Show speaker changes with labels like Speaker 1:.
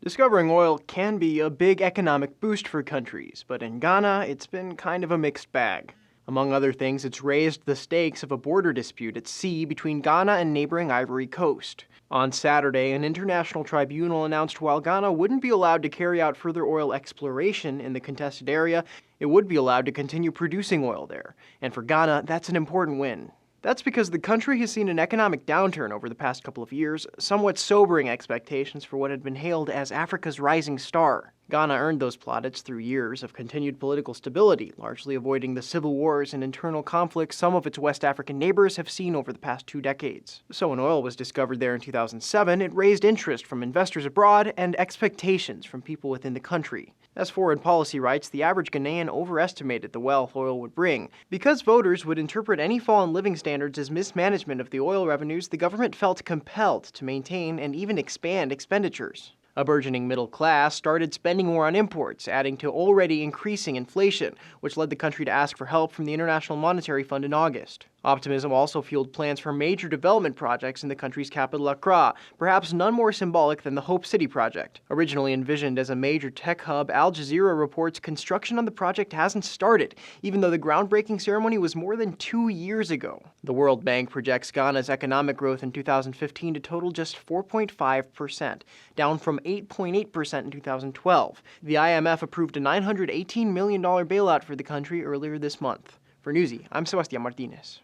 Speaker 1: Discovering oil can be a big economic boost for countries, but in Ghana, it's been kind of a mixed bag. Among other things, it's raised the stakes of a border dispute at sea between Ghana and neighboring Ivory Coast. On Saturday, an international tribunal announced while Ghana wouldn't be allowed to carry out further oil exploration in the contested area, it would be allowed to continue producing oil there. And for Ghana, that's an important win. That's because the country has seen an economic downturn over the past couple of years, somewhat sobering expectations for what had been hailed as Africa's rising star. Ghana earned those plaudits through years of continued political stability, largely avoiding the civil wars and internal conflicts some of its West African neighbors have seen over the past 2 decades. So when oil was discovered there in 2007, it raised interest from investors abroad and expectations from people within the country. As foreign policy writes, the average Ghanaian overestimated the wealth oil would bring. Because voters would interpret any fall in living standards as mismanagement of the oil revenues, the government felt compelled to maintain and even expand expenditures. A burgeoning middle class started spending more on imports, adding to already increasing inflation, which led the country to ask for help from the International Monetary Fund in August. Optimism also fueled plans for major development projects in the country's capital, Accra, perhaps none more symbolic than the Hope City project. Originally envisioned as a major tech hub, Al Jazeera reports construction on the project hasn't started, even though the groundbreaking ceremony was more than 2 years ago. The World Bank projects Ghana's economic growth in 2015 to total just 4.5%, down from 8.8% in 2012. The IMF approved a $918 million bailout for the country earlier this month. For Newsy, I'm Sebastián Martínez.